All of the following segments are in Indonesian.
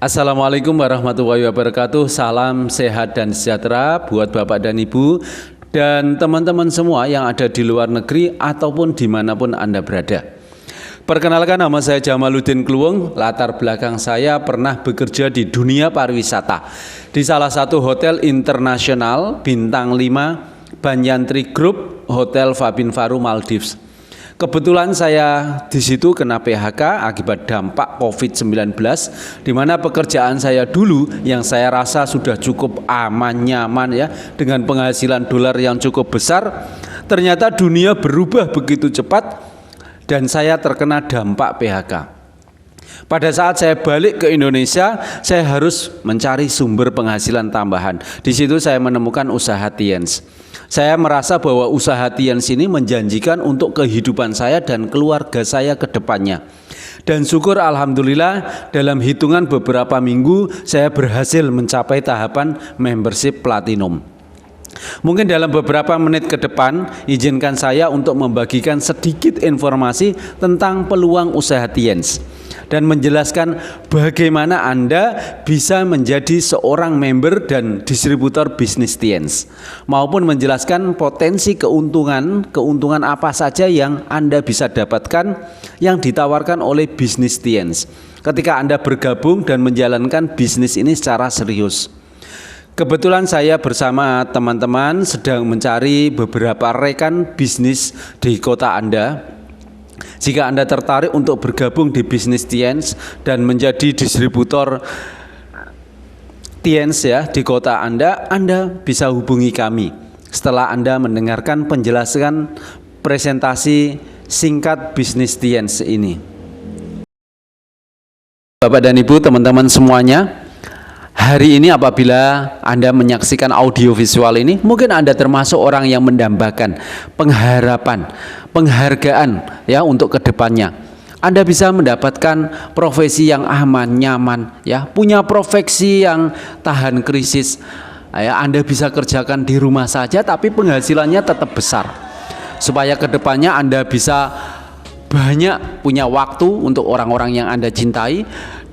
Assalamualaikum warahmatullahi wabarakatuh. Salam sehat dan sejahtera buat Bapak dan Ibu dan teman-teman semua yang ada di luar negeri ataupun dimanapun Anda berada. Perkenalkan, nama saya Jamaluddin Kluwung. Latar belakang saya pernah bekerja di dunia pariwisata di salah satu hotel internasional bintang 5 Banyantri Group Hotel Fabin Faru Maldives. Kebetulan saya di situ kena PHK akibat dampak COVID-19, di mana pekerjaan saya dulu yang saya rasa sudah cukup aman, nyaman ya, dengan penghasilan dolar yang cukup besar, ternyata dunia berubah begitu cepat dan saya terkena dampak PHK. Pada saat saya balik ke Indonesia, saya harus mencari sumber penghasilan tambahan. Di situ saya menemukan usaha Tiens. Saya merasa bahwa usaha Tiens ini menjanjikan untuk kehidupan saya dan keluarga saya ke depannya. Dan syukur alhamdulillah dalam hitungan beberapa minggu saya berhasil mencapai tahapan membership platinum. Mungkin dalam beberapa menit ke depan izinkan saya untuk membagikan sedikit informasi tentang peluang usaha Tiens dan menjelaskan bagaimana Anda bisa menjadi seorang member dan distributor bisnis Tiens, maupun menjelaskan potensi keuntungan apa saja yang Anda bisa dapatkan yang ditawarkan oleh bisnis Tiens ketika Anda bergabung dan menjalankan bisnis ini secara serius. Kebetulan saya bersama teman-teman sedang mencari beberapa rekan bisnis di kota Anda. Jika Anda tertarik untuk bergabung di bisnis Tiens dan menjadi distributor Tiens ya di kota Anda bisa hubungi kami setelah Anda mendengarkan penjelasan presentasi singkat bisnis Tiens ini. Bapak dan Ibu, teman-teman semuanya, hari ini apabila Anda menyaksikan audio visual ini, mungkin Anda termasuk orang yang mendambakan pengharapan, penghargaan ya untuk kedepannya. Anda bisa mendapatkan profesi yang aman, nyaman ya, punya profesi yang tahan krisis ya. Anda bisa kerjakan di rumah saja tapi penghasilannya tetap besar, supaya kedepannya Anda bisa banyak punya waktu untuk orang-orang yang Anda cintai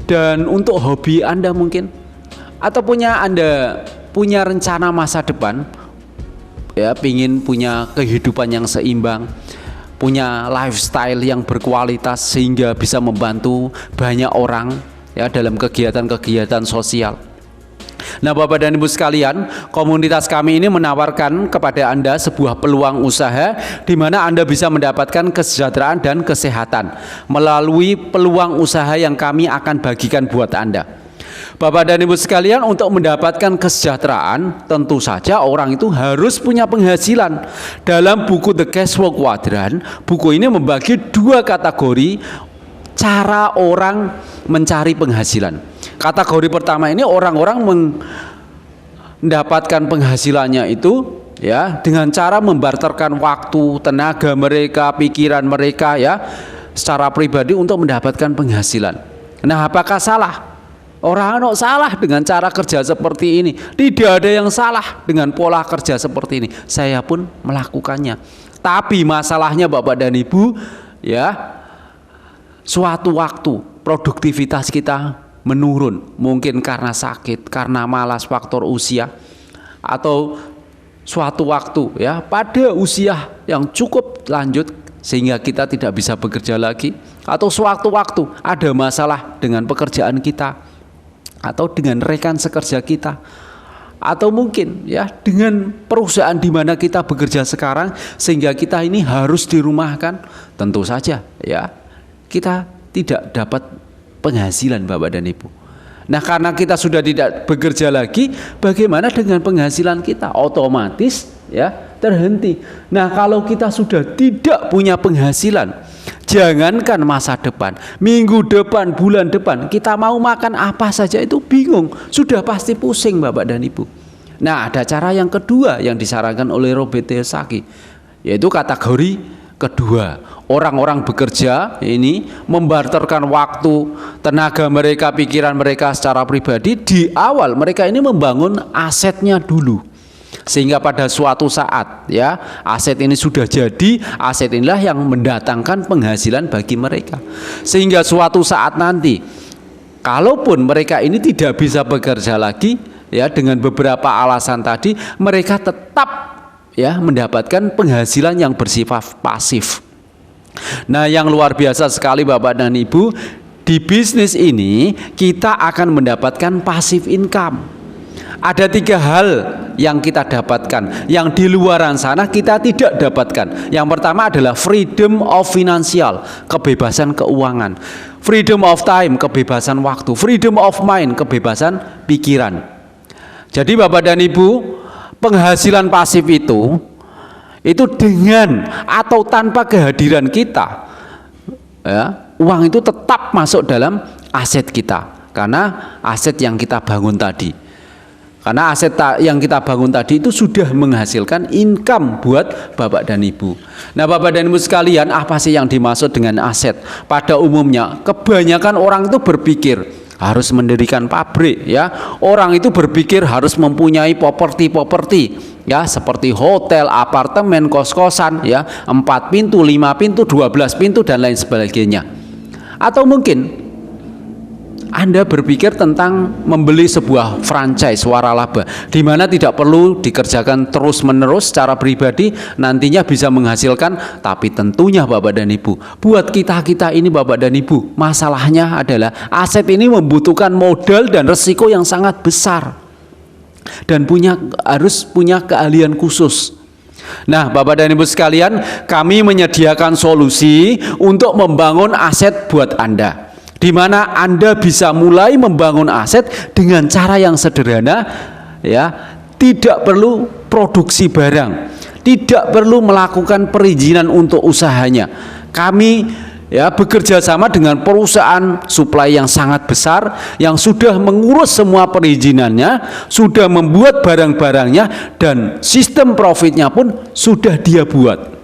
dan untuk hobi Anda mungkin, atau Anda punya rencana masa depan ya, pingin punya kehidupan yang seimbang, punya lifestyle yang berkualitas sehingga bisa membantu banyak orang ya dalam kegiatan-kegiatan sosial. Nah, Bapak dan Ibu sekalian, komunitas kami ini menawarkan kepada Anda sebuah peluang usaha di mana Anda bisa mendapatkan kesejahteraan dan kesehatan melalui peluang usaha yang kami akan bagikan buat Anda. Bapak dan Ibu sekalian, untuk mendapatkan kesejahteraan tentu saja orang itu harus punya penghasilan. Dalam buku The Cash Flow Quadrant, buku ini membagi dua kategori cara orang mencari penghasilan. Kategori pertama ini orang-orang mendapatkan penghasilannya itu ya dengan cara membarterkan waktu, tenaga mereka, pikiran mereka ya secara pribadi untuk mendapatkan penghasilan. Nah, apakah salah? Orang salah dengan cara kerja seperti ini. Tidak ada yang salah dengan pola kerja seperti ini. Saya pun melakukannya. Tapi masalahnya Bapak dan Ibu ya, suatu waktu produktivitas kita menurun. Mungkin karena sakit, karena malas, faktor usia, atau suatu waktu ya pada usia yang cukup lanjut sehingga kita tidak bisa bekerja lagi, atau suatu waktu ada masalah dengan pekerjaan kita atau dengan rekan sekerja kita, atau mungkin ya dengan perusahaan di mana kita bekerja sekarang sehingga kita ini harus dirumahkan. Tentu saja ya kita tidak dapat penghasilan Bapak dan Ibu. Nah, karena kita sudah tidak bekerja lagi, bagaimana dengan penghasilan kita? Otomatis ya terhenti. Nah, kalau kita sudah tidak punya penghasilan, jangankan masa depan, minggu depan, bulan depan, kita mau makan apa saja itu bingung, sudah pasti pusing Bapak dan Ibu. Nah, ada cara yang kedua yang disarankan oleh Robert Kiyosaki, yaitu kategori kedua. Orang-orang bekerja ini membarterkan waktu, tenaga mereka, pikiran mereka secara pribadi. Di awal mereka ini membangun asetnya dulu, sehingga pada suatu saat ya aset ini sudah jadi, aset inilah yang mendatangkan penghasilan bagi mereka, sehingga suatu saat nanti Kalaupun mereka ini tidak bisa bekerja lagi, ya dengan beberapa alasan tadi, mereka tetap ya mendapatkan penghasilan yang bersifat pasif. Nah, yang luar biasa sekali Bapak dan Ibu, di bisnis ini kita akan mendapatkan passive income. Ada 3 hal yang kita dapatkan, yang di luaran sana kita tidak dapatkan. Yang pertama adalah freedom of financial, kebebasan keuangan. Freedom of time, kebebasan waktu. Freedom of mind, kebebasan pikiran. Jadi Bapak dan Ibu, penghasilan pasif itu dengan atau tanpa kehadiran kita, ya, uang itu tetap masuk dalam aset kita, karena aset yang kita bangun tadi. Karena aset yang kita bangun tadi itu sudah menghasilkan income buat Bapak dan Ibu. Nah, Bapak dan Ibu sekalian, apa sih yang dimaksud dengan aset? Pada umumnya, kebanyakan orang itu berpikir harus mendirikan pabrik, ya. Orang itu berpikir harus mempunyai properti, ya, seperti hotel, apartemen, kos-kosan, ya, 4 pintu, 5 pintu, 12 pintu dan lain sebagainya. Atau mungkin Anda berpikir tentang membeli sebuah franchise waralaba, di mana tidak perlu dikerjakan terus-menerus secara pribadi, nantinya bisa menghasilkan. Tapi tentunya Bapak dan Ibu, buat kita ini Bapak dan Ibu, masalahnya adalah aset ini membutuhkan modal dan resiko yang sangat besar, dan harus punya keahlian khusus. Nah, Bapak dan Ibu sekalian, kami menyediakan solusi untuk membangun aset buat Anda, di mana Anda bisa mulai membangun aset dengan cara yang sederhana, ya. Tidak perlu produksi barang, tidak perlu melakukan perizinan untuk usahanya. Kami ya bekerja sama dengan perusahaan suplai yang sangat besar, yang sudah mengurus semua perizinannya, sudah membuat barang-barangnya, dan sistem profitnya pun sudah dia buat.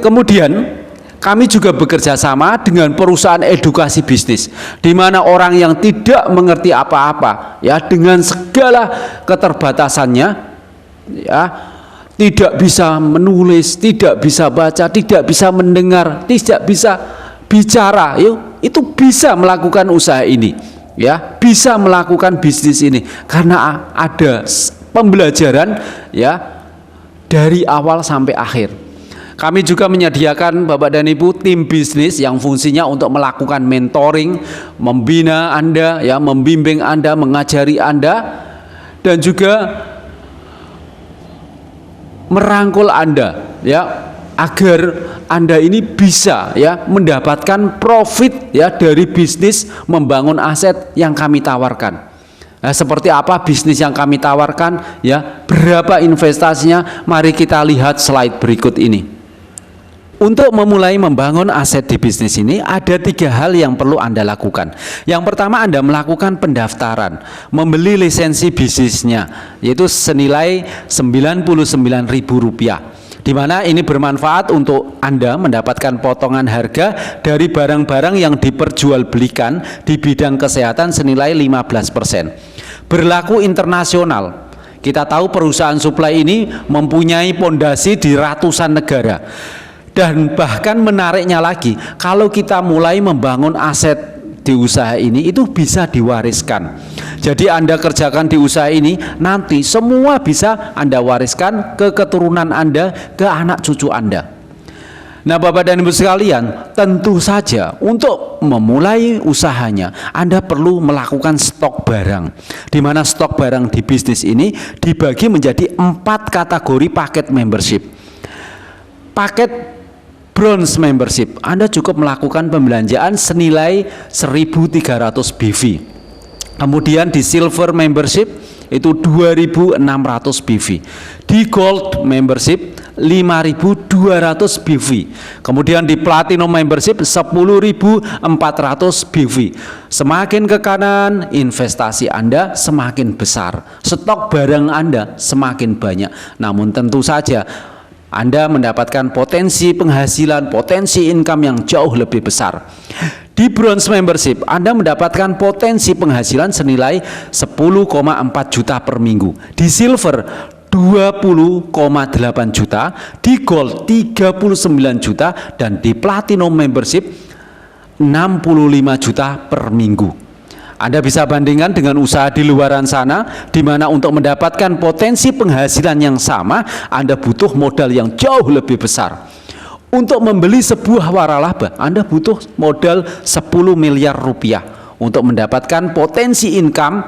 Kemudian kami juga bekerja sama dengan perusahaan edukasi bisnis, di mana orang yang tidak mengerti apa-apa, ya, dengan segala keterbatasannya, ya, tidak bisa menulis, tidak bisa baca, tidak bisa mendengar, tidak bisa bicara, itu bisa melakukan usaha ini, ya, bisa melakukan bisnis ini karena ada pembelajaran, ya, dari awal sampai akhir. Kami juga menyediakan Bapak dan Ibu tim bisnis yang fungsinya untuk melakukan mentoring, membina Anda, ya, membimbing Anda, mengajari Anda, dan juga merangkul Anda, ya, agar Anda ini bisa, ya, mendapatkan profit, ya, dari bisnis membangun aset yang kami tawarkan. Nah, seperti apa bisnis yang kami tawarkan, ya, berapa investasinya? Mari kita lihat slide berikut ini. Untuk memulai membangun aset di bisnis ini, ada 3 hal yang perlu Anda lakukan. Yang pertama, Anda melakukan pendaftaran, membeli lisensi bisnisnya, yaitu senilai Rp99.000, di mana ini bermanfaat untuk Anda mendapatkan potongan harga dari barang-barang yang diperjualbelikan di bidang kesehatan senilai 15%. Berlaku internasional. Kita tahu perusahaan suplai ini mempunyai pondasi di ratusan negara. Dan bahkan menariknya lagi, kalau kita mulai membangun aset di usaha ini, itu bisa diwariskan. Jadi Anda kerjakan di usaha ini, nanti semua bisa Anda wariskan ke keturunan Anda, ke anak cucu Anda. Nah, Bapak dan Ibu sekalian, tentu saja untuk memulai usahanya Anda perlu melakukan stok barang, di mana stok barang di bisnis ini dibagi menjadi 4 kategori paket membership. Paket Bronze membership, Anda cukup melakukan pembelanjaan senilai 1.300 BV. Kemudian di Silver membership itu 2.600 BV. Di Gold membership 5.200 BV. Kemudian di Platinum membership 10.400 BV. Semakin ke kanan, investasi Anda semakin besar, stok barang Anda semakin banyak. Namun tentu saja Anda mendapatkan potensi penghasilan, potensi income yang jauh lebih besar. Di Bronze membership, Anda mendapatkan potensi penghasilan senilai 10,4 juta per minggu. Di Silver 20,8 juta, di Gold 39 juta, dan di Platinum membership 65 juta per minggu. Anda bisa bandingkan dengan usaha di luaran sana, di mana untuk mendapatkan potensi penghasilan yang sama, Anda butuh modal yang jauh lebih besar. Untuk membeli sebuah waralaba, Anda butuh modal 10 miliar rupiah untuk mendapatkan potensi income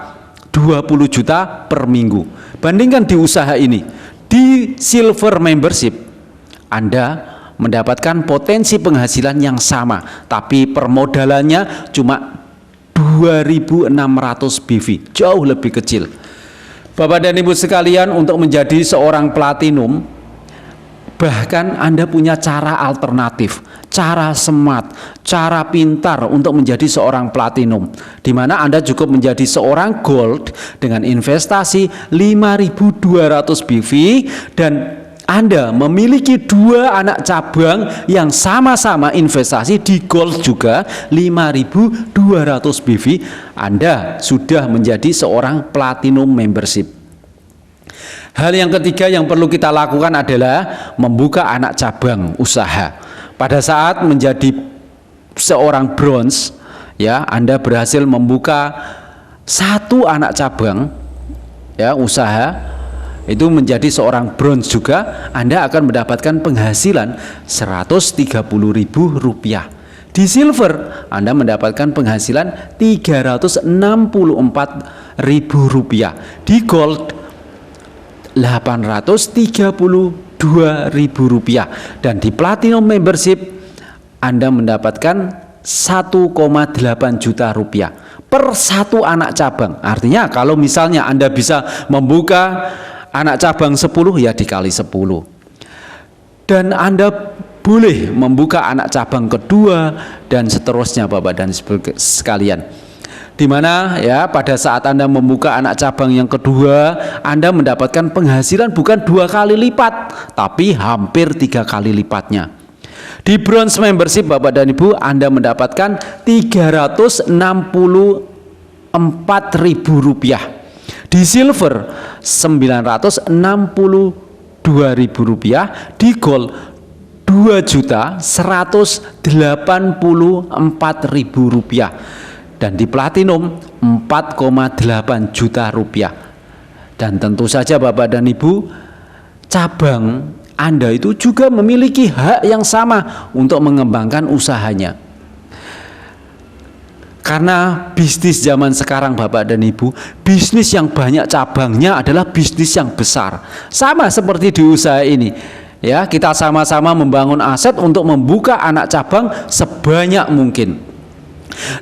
20 juta per minggu. Bandingkan di usaha ini, di silver membership, Anda mendapatkan potensi penghasilan yang sama, tapi permodalannya cuma 2.600 BV, jauh lebih kecil. Bapak dan Ibu sekalian, untuk menjadi seorang platinum, bahkan Anda punya cara alternatif, cara smart, cara pintar untuk menjadi seorang platinum, di mana Anda cukup menjadi seorang gold dengan investasi 5.200 BV dan Anda memiliki 2 anak cabang yang sama-sama investasi di gold juga 5.200 BV, Anda sudah menjadi seorang platinum membership. Hal yang ketiga yang perlu kita lakukan adalah membuka anak cabang usaha. Pada saat menjadi seorang bronze, ya, Anda berhasil membuka 1 anak cabang, ya, usaha, itu menjadi seorang bronze juga, Anda akan mendapatkan penghasilan 130.000 rupiah. Di silver, Anda mendapatkan penghasilan 364.000 rupiah. Di gold, 832.000 rupiah. Dan di platinum membership, Anda mendapatkan 1,8 juta rupiah per 1 anak cabang. Artinya kalau misalnya Anda bisa membuka anak cabang 10, ya dikali 10. Dan Anda boleh membuka anak cabang kedua dan seterusnya Bapak dan sekalian. Di mana ya pada saat Anda membuka anak cabang yang kedua, Anda mendapatkan penghasilan bukan 2 kali lipat, tapi hampir 3 kali lipatnya. Di bronze membership Bapak dan Ibu, Anda mendapatkan 364.000 rupiah. Di silver 962.000 rupiah, di gold 2.184.000 rupiah, dan di platinum 4,8 juta rupiah. Dan tentu saja Bapak dan Ibu, cabang Anda itu juga memiliki hak yang sama untuk mengembangkan usahanya. Karena bisnis zaman sekarang Bapak dan Ibu, bisnis yang banyak cabangnya adalah bisnis yang besar. Sama seperti di usaha ini. Ya, kita sama-sama membangun aset untuk membuka anak cabang sebanyak mungkin.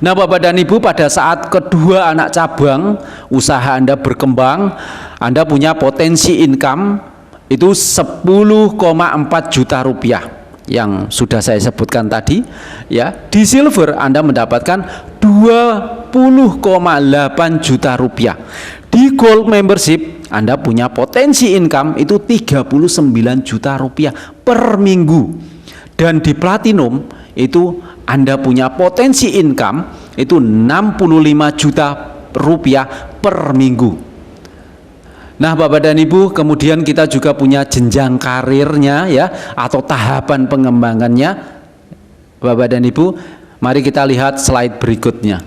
Nah Bapak dan Ibu, pada saat kedua anak cabang usaha Anda berkembang, Anda punya potensi income itu 10,4 juta rupiah yang sudah saya sebutkan tadi, ya. Di silver Anda mendapatkan 20,8 juta rupiah. Di gold membership Anda punya potensi income itu 39 juta rupiah per minggu. Dan di platinum itu Anda punya potensi income itu 65 juta rupiah per minggu. Nah Bapak dan Ibu, kemudian kita juga punya jenjang karirnya, ya, atau tahapan pengembangannya. Bapak dan Ibu, mari kita lihat slide berikutnya.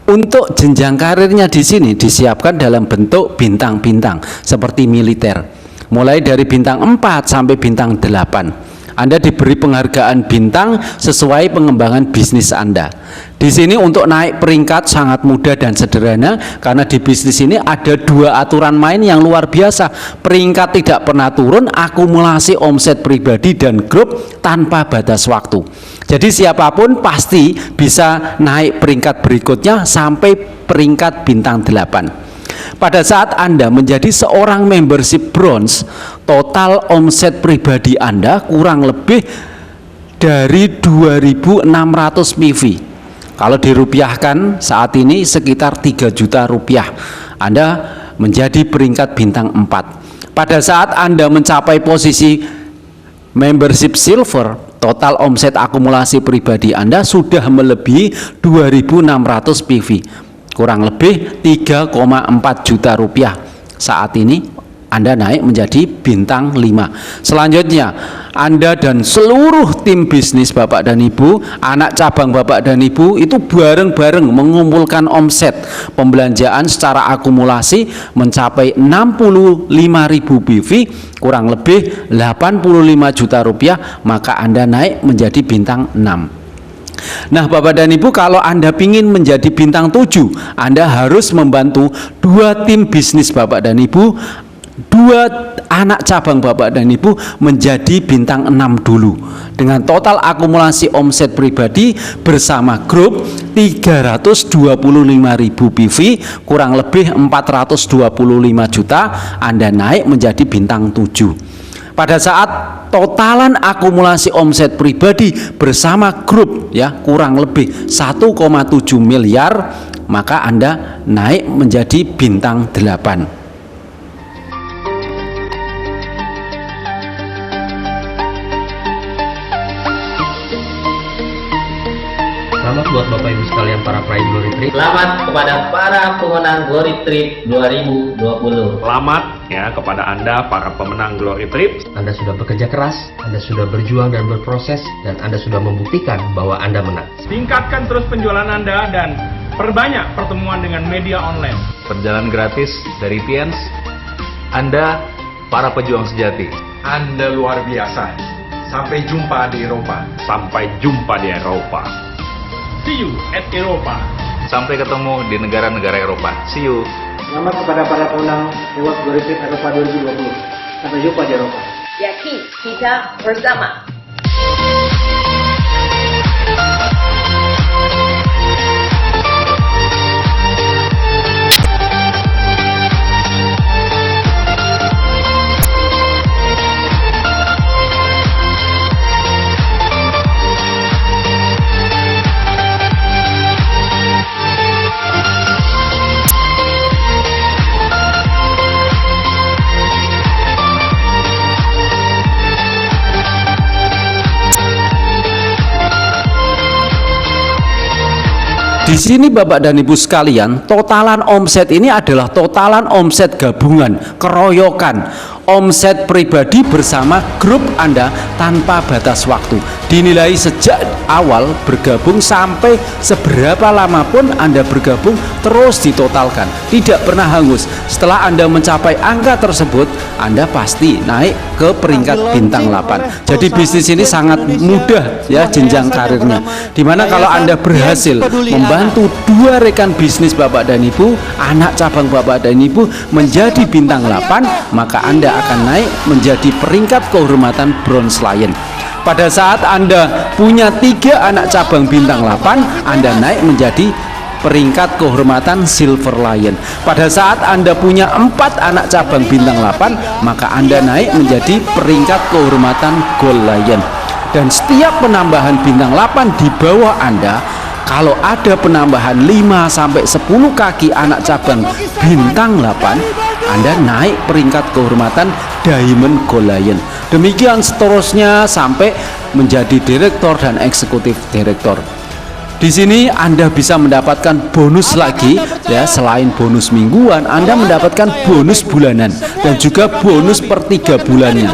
Untuk jenjang karirnya di sini disiapkan dalam bentuk bintang-bintang seperti militer. Mulai dari bintang 4 sampai bintang 8. Anda diberi penghargaan bintang sesuai pengembangan bisnis Anda. Di sini untuk naik peringkat sangat mudah dan sederhana, karena di bisnis ini ada 2 aturan main yang luar biasa. Peringkat tidak pernah turun, akumulasi omset pribadi dan grup tanpa batas waktu. Jadi siapapun pasti bisa naik peringkat berikutnya sampai peringkat bintang 8. Pada saat Anda menjadi seorang membership bronze, total omset pribadi Anda kurang lebih dari 2.600 PV. Kalau dirupiahkan saat ini sekitar 3 juta rupiah. Anda menjadi peringkat bintang 4. Pada saat Anda mencapai posisi membership silver, total omset akumulasi pribadi Anda sudah melebihi 2.600 PV. Kurang lebih 3,4 juta rupiah. Saat ini Anda naik menjadi bintang 5. Selanjutnya, Anda dan seluruh tim bisnis Bapak dan Ibu, anak cabang Bapak dan Ibu itu bareng-bareng mengumpulkan omset pembelanjaan secara akumulasi mencapai 65.000 BV, kurang lebih 85 juta rupiah, maka Anda naik menjadi bintang 6. Nah, Bapak dan Ibu, kalau Anda ingin menjadi bintang 7, Anda harus membantu 2 tim bisnis Bapak dan Ibu, 2 anak cabang Bapak dan Ibu menjadi bintang 6 dulu, dengan total akumulasi omset pribadi bersama grup 325.000 BV, kurang lebih 425 juta. Anda naik menjadi bintang 7. Pada saat totalan akumulasi omset pribadi bersama grup ya kurang lebih 1,7 miliar, maka Anda naik menjadi bintang 8. Selamat buat Bapak Ibu sekalian para peraih Glory Trip. Selamat kepada para pemenang Glory Trip 2020. Selamat ya kepada Anda para pemenang Glory Trip. Anda sudah bekerja keras, Anda sudah berjuang dan berproses, dan Anda sudah membuktikan bahwa Anda menang. Tingkatkan terus penjualan Anda dan perbanyak pertemuan dengan media online. Perjalanan gratis dari Tiens. Anda para pejuang sejati. Anda luar biasa. Sampai jumpa di Eropa. Sampai jumpa di Eropa. See you at Eropa. Sampai ketemu di negara-negara Eropa. See you. Selamat kepada para pemenang Reward Glory Trip Eropa 2020. Sampai jumpa di Eropa. Yakin kita bersama. Di sini Bapak dan Ibu sekalian, totalan omset ini adalah totalan omset gabungan, keroyokan, omset pribadi bersama grup Anda tanpa batas waktu. Dinilai sejak awal bergabung sampai seberapa lama pun Anda bergabung, terus ditotalkan, tidak pernah hangus. Setelah Anda mencapai angka tersebut, Anda pasti naik ke peringkat bintang 8. Jadi bisnis ini sangat mudah ya jenjang karirnya. Dimana kalau Anda berhasil membantu 2 rekan bisnis Bapak dan Ibu, anak cabang Bapak dan Ibu menjadi bintang 8, maka Anda akan naik menjadi peringkat kehormatan Bronze Lion. Pada saat Anda punya 3 anak cabang bintang 8, Anda naik menjadi peringkat kehormatan Silver Lion. Pada saat Anda punya 4 anak cabang bintang 8, maka Anda naik menjadi peringkat kehormatan Gold Lion. Dan setiap penambahan bintang 8 di bawah Anda, kalau ada penambahan 5 sampai 10 kaki anak cabang bintang 8, Anda naik peringkat kehormatan Diamond Gold Lion. Demikian seterusnya sampai menjadi direktur dan eksekutif direktur. Di sini Anda bisa mendapatkan bonus lagi ya, selain bonus mingguan, Anda mendapatkan bonus bulanan dan juga bonus per 3 bulannya.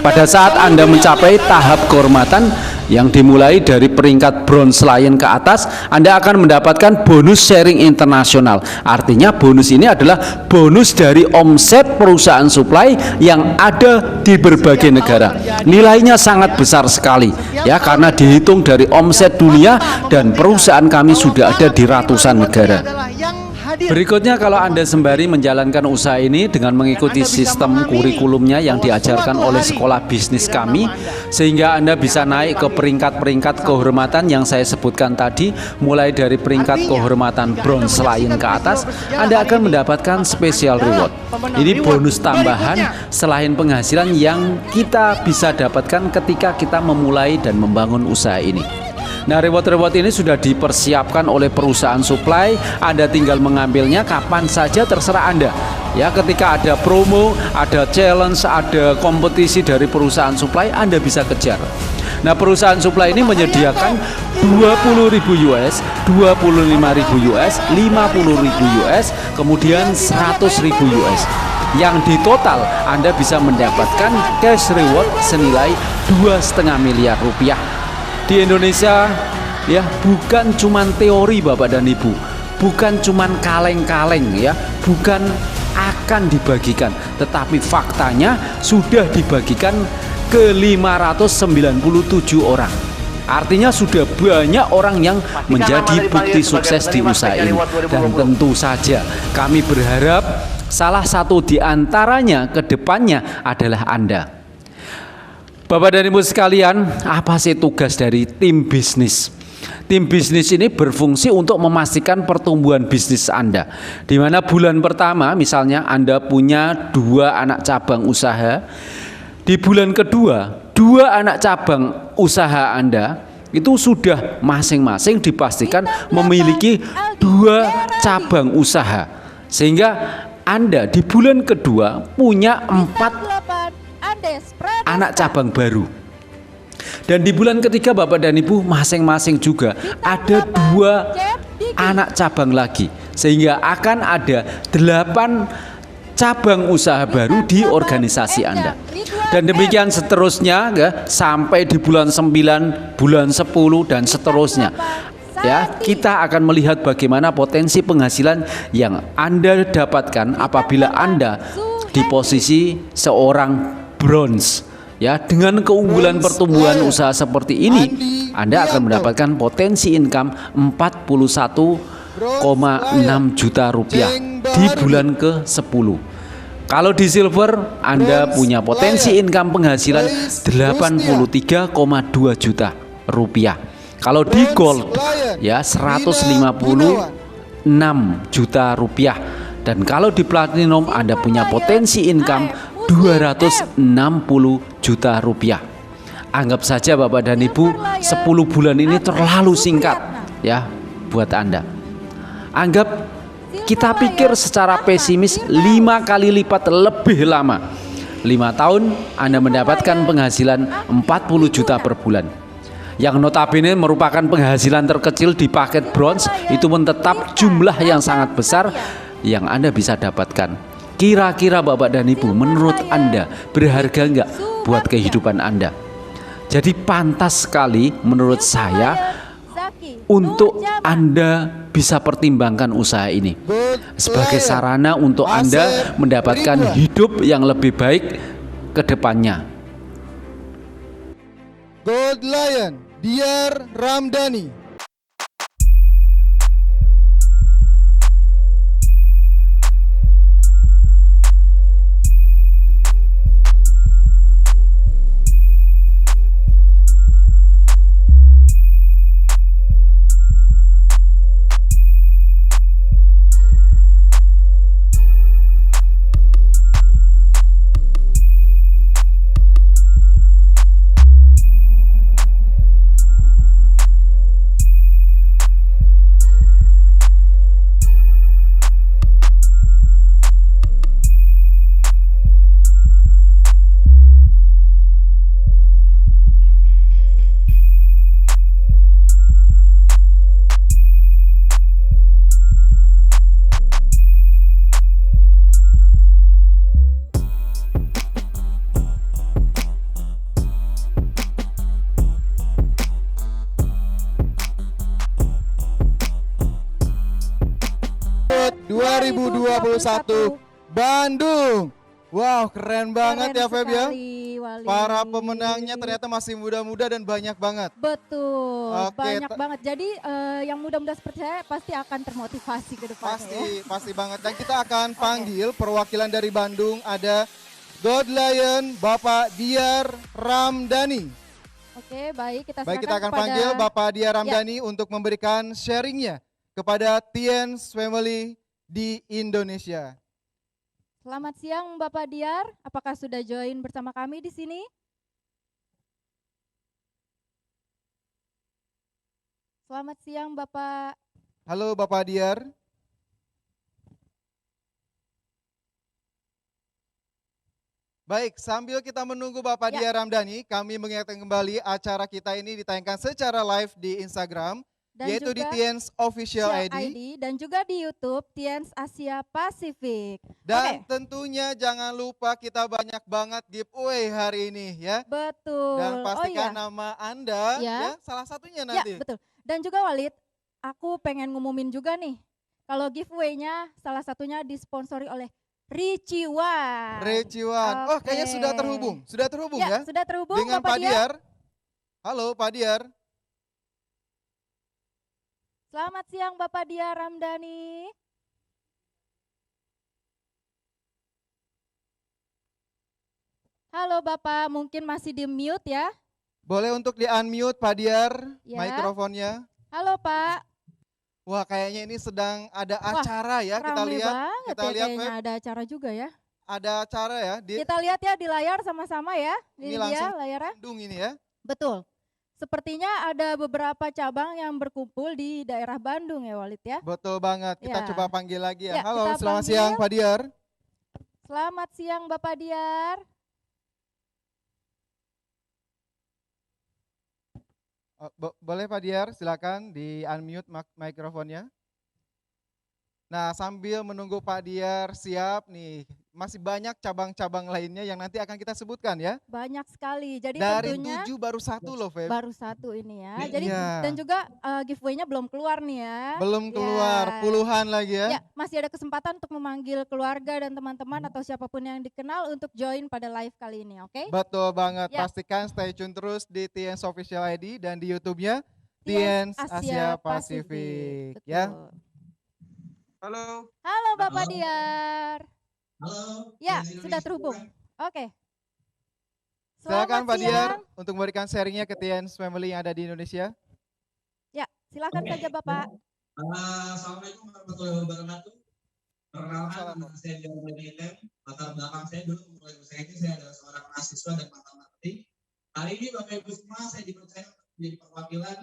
Pada saat Anda mencapai tahap kehormatan yang dimulai dari peringkat Bronze Lion ke atas, Anda akan mendapatkan bonus sharing internasional. Artinya bonus ini adalah bonus dari omset perusahaan suplai yang ada di berbagai negara. Nilainya sangat besar sekali ya, karena dihitung dari omset dunia dan perusahaan kami sudah ada di ratusan negara. Berikutnya, kalau Anda sembari menjalankan usaha ini dengan mengikuti sistem kurikulumnya yang diajarkan oleh sekolah bisnis kami, sehingga Anda bisa naik ke peringkat-peringkat kehormatan yang saya sebutkan tadi, mulai dari peringkat kehormatan Bronze Lion ke atas, Anda akan mendapatkan special reward. Ini bonus tambahan selain penghasilan yang kita bisa dapatkan ketika kita memulai dan membangun usaha ini. Nah, reward-reward ini sudah dipersiapkan oleh perusahaan suplai. Anda tinggal mengambilnya kapan saja terserah Anda. Ya, ketika ada promo, ada challenge, ada kompetisi dari perusahaan suplai, Anda bisa kejar. Nah, perusahaan suplai ini menyediakan 20.000 US, 25.000 US, 50.000 US, kemudian 100.000 US. yang di total Anda bisa mendapatkan cash reward senilai 2,5 miliar rupiah. Di Indonesia ya, bukan cuman teori Bapak dan Ibu, bukan cuman kaleng-kaleng ya, bukan akan dibagikan, tetapi faktanya sudah dibagikan ke 597 orang. Artinya sudah banyak orang yang menjadi bukti sukses di usaha ini. Dan tentu saja kami berharap salah satu di antaranya ke depannya adalah Anda. Bapak dan Ibu sekalian, apa sih tugas dari tim bisnis? Tim bisnis ini berfungsi untuk memastikan pertumbuhan bisnis Anda. Di mana bulan pertama misalnya Anda punya 2 anak cabang usaha. Di bulan kedua, 2 anak cabang usaha Anda itu sudah masing-masing dipastikan memiliki 2 cabang usaha. Sehingga Anda di bulan kedua punya 4 anak cabang baru. Dan di bulan ketiga Bapak dan Ibu masing-masing juga ada 2 anak cabang lagi. Sehingga akan ada 8 cabang usaha baru di organisasi Anda. Dan demikian seterusnya ya, sampai di bulan 9, bulan 10 dan seterusnya. Ya, kita akan melihat bagaimana potensi penghasilan yang Anda dapatkan apabila Anda di posisi seorang bronze. Ya, dengan keunggulan pertumbuhan usaha seperti ini, Anda akan mendapatkan potensi income 41,6 juta rupiah di bulan ke-10. Kalau di silver, Anda punya potensi income penghasilan 83,2 juta rupiah. Kalau di gold, ya 156 juta rupiah. Dan kalau di platinum, Anda punya potensi income 260 juta rupiah. Anggap saja Bapak dan Ibu, 10 bulan ini terlalu singkat ya buat Anda. Anggap kita pikir secara pesimis 5 kali lipat lebih lama. 5 tahun Anda mendapatkan penghasilan 40 juta per bulan. Yang notabene merupakan penghasilan terkecil di paket bronze, itu pun tetap jumlah yang sangat besar yang Anda bisa dapatkan. Kira-kira Bapak dan Ibu, menurut Anda berharga enggak buat kehidupan Anda? Jadi pantas sekali menurut saya untuk Anda bisa pertimbangkan usaha ini sebagai sarana untuk Anda mendapatkan hidup yang lebih baik ke depannya. Gold Lion, Diyar Ramdhani. Bandung. Wow, keren banget ya Feb ya. Para pemenangnya ternyata masih muda-muda dan banyak banget. Betul, Oke, banyak banget. Jadi yang muda-muda seperti saya pasti akan termotivasi ke depannya. Pasti banget. Dan kita akan panggil perwakilan dari Bandung, ada Gold Lion Bapak Diyar Ramdhani. Oke, baik, kita akan panggil Bapak Diyar Ramdhani untuk memberikan sharingnya kepada Tiens Family di Indonesia. Selamat siang Bapak Diyar, apakah sudah join bersama kami di sini? Selamat siang Bapak. Halo Bapak Diyar. Baik, sambil kita menunggu Bapak Diyar Ramdhani, kami mengingatkan kembali acara kita ini ditayangkan secara live di Instagram. Dan yaitu di juga Tiens Official ID. dan juga di YouTube Tiens Asia Pasifik. Dan Oke. tentunya jangan lupa kita banyak banget giveaway hari ini ya. Betul. Dan pastikan oh, iya. nama Anda Ya. ya salah satunya Ya, nanti. betul. Dan juga Walid, aku pengen ngumumin juga nih. Kalau giveaway-nya salah satunya disponsori oleh Riciwan. Riciwan. Oh, kayaknya sudah terhubung. Sudah terhubung ya? Sudah terhubung Dengan Bapak Pak Diar. Halo Pak Diar. Selamat siang Bapak Diar Ramdhani. Halo Bapak, mungkin masih di mute ya? Boleh untuk di-unmute Pak Diar Ya. mikrofonnya. Halo Pak. Wah, kayaknya ini sedang ada acara ya, kita Rame lihat. banget Kita ya, lihat kayaknya Feb. ada acara juga ya. Ada acara ya di Kita lihat ya di layar sama-sama ya. Ini Ini langsung dia layarnya. Bandung ini ya. Betul. Sepertinya ada beberapa cabang yang berkumpul di daerah Bandung ya Walid ya. Betul banget. Kita Ya. coba panggil lagi ya. Ya, Halo, kita selamat panggil. siang Pak Diar. Selamat siang Bapak Diar. Boleh Pak Diar, silakan di-unmute mikrofonnya. Nah, sambil menunggu Pak Diar siap nih, masih banyak cabang-cabang lainnya yang nanti akan kita sebutkan ya. Banyak sekali. Jadi Dari tentunya 7 baru 1 loh, Feb. baru 1 ini ya. Jadi Iya. dan juga giveaway-nya belum keluar nih ya. Belum keluar, Ya. puluhan lagi ya. Ya, masih ada kesempatan untuk memanggil keluarga dan teman-teman atau siapapun yang dikenal untuk join pada live kali ini, oke? Betul banget, Ya. pastikan stay tune terus di Tiens Official ID dan di YouTube-nya Tiens Tiens Asia Pasifik ya. Betul. Halo. Halo Bapak Diar. Halo. Ya, sudah terhubung. Oke. Silakan Selamat Pak Diar siang. untuk memberikan sharingnya ke Tiens Family yang ada di Indonesia. Ya, silakan saja Bapak. Assalamualaikum warahmatullahi wabarakatuh. Perkenalkan, nama saya Diar Item. Latar belakang saya dulu memulai usaha ini, saya adalah seorang mahasiswa dan mantan marketing. Hari ini Bapak Ibu semua saya dipercaya menjadi perwakilan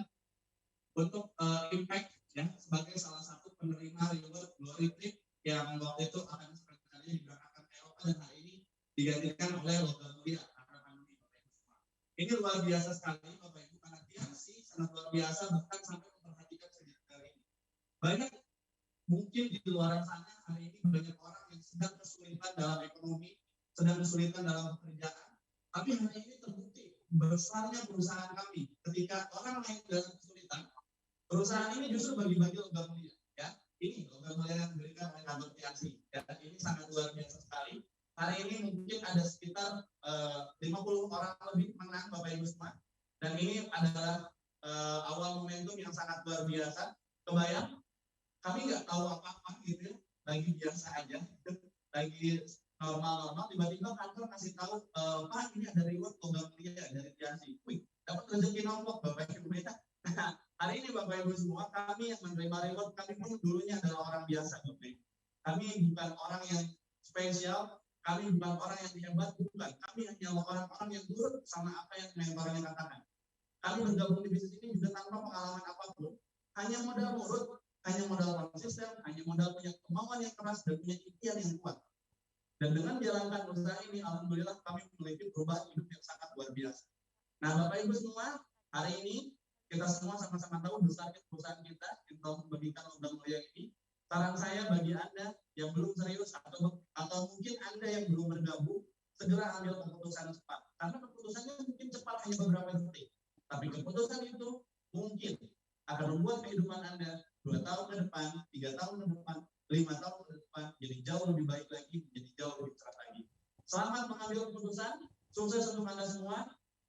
untuk impact ya sebagai salah satu penerima reward Glory Trip yang waktu itu akan seperti diberangkatkan ke Eropa dan hari ini digantikan oleh Logam Mulia karena pandemi Bapak Ibu semua. Ini luar biasa sekali Bapak Ibu karena Tiansi sangat luar biasa bahkan sampai memperhatikan sejarah ini. Banyak mungkin di luar sana hari ini banyak orang yang sedang kesulitan dalam ekonomi, sedang kesulitan dalam pekerjaan. Tapi hari ini terbukti besarnya perusahaan kami ketika orang lain dalam kesulitan. Perusahaan ini justru bagi-bagi logam mulia, ya. Ini logam mulia yang diberikan oleh kantor Tiansi. Ya, ini sangat luar biasa sekali. Hari ini mungkin ada sekitar 50 orang lebih menang Bapak Ibu semua. Dan ini adalah awal momentum yang sangat luar biasa. Kebayang? Kami nggak tahu apa-apa gitu ya. Lagi biasa aja. Lagi normal-normal. Tiba-tiba kantor kasih tahu, Pak ini ada reward logam mulia dari Tiansi. Wih, dapat rezeki nombok Bapak Ibu ya. Hari ini Bapak Ibu semua, kami yang menerima reward, kami pun dulunya adalah orang biasa Bapak Ibu. Kami bukan orang yang spesial, kami bukan orang yang hebat, bukan. Kami hanyalah orang-orang yang nurut sama apa yang mentornya katakan. Kami bergabung di bisnis ini juga tanpa pengalaman apapun. Hanya modal nurut, hanya modal konsisten, hanya modal punya kemauan yang keras dan punya ikhtiar yang kuat. Dan dengan menjalankan usaha ini, alhamdulillah kami memiliki perubahan hidup yang sangat luar biasa. Nah Bapak Ibu semua, hari ini kita semua sama-sama tahu besarnya perusahaan kita yang telah membagikan logam mulia ini. Saran saya bagi Anda yang belum serius atau mungkin Anda yang belum bergabung, segera ambil keputusan cepat. Karena keputusannya mungkin cepat hanya beberapa detik. Tapi keputusan itu mungkin akan membuat kehidupan Anda 2 tahun ke depan, 3 tahun ke depan, 5 tahun ke depan jadi jauh lebih baik lagi, jadi jauh lebih cerah lagi. Selamat mengambil keputusan, sukses untuk Anda semua.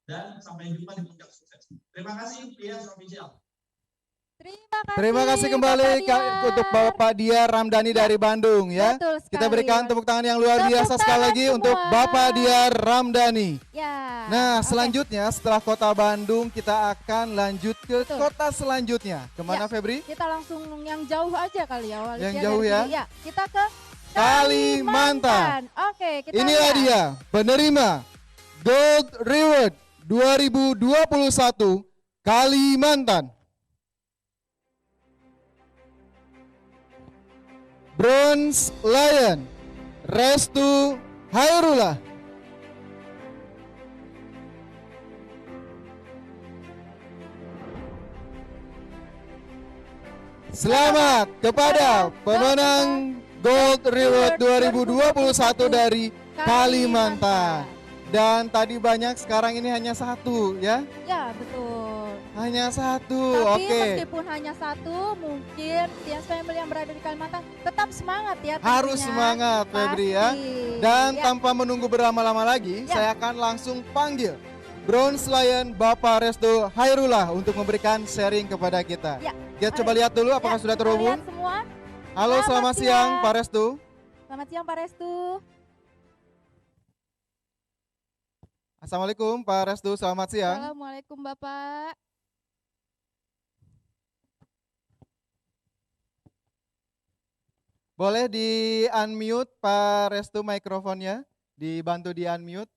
Dan sampai jumpa di puncak sukses. Terima kasih, Tiens Official. Terima kasih kembali untuk Bapak Diar Ramdhani dari Bandung ya. Betul sekali. Kita berikan tepuk tangan yang luar biasa sekali lagi semua untuk Bapak Diar Ramdhani. Ya. Nah, selanjutnya setelah Kota Bandung kita akan lanjut ke Betul. kota selanjutnya. Kemana Ya, Febri? Kita langsung yang jauh aja kali ya. Walid, Yang ya, jauh dari ya. sini. Ya, kita ke Kalimantan. Oke, kita Inilah lihat. dia penerima Gold Reward 2021 Kalimantan. Bronze Lion Restu Hairullah. Selamat kepada pemenang Gold Reward 2021 dari Kalimantan. Dan tadi banyak, sekarang ini hanya satu ya. Ya, betul. Hanya satu, Tapi oke. meskipun hanya satu, mungkin Tians Family yang berada di Kalimantan tetap semangat ya. Harus tentunya. semangat Febri ya. Pasti. Dan Ya. tanpa menunggu berlama-lama lagi, Ya. saya akan langsung panggil Bronze Lion Bapak Resto Hairullah untuk memberikan sharing kepada kita. Ya. Kita coba lihat dulu apakah Ya, sudah kita terhubung. lihat semua. Halo, selamat siang Pak Restu. Selamat siang Pak Restu. Assalamualaikum Pak Restu, selamat siang. Assalamualaikum Bapak. Boleh di unmute Pak Restu mikrofonnya, dibantu di unmute.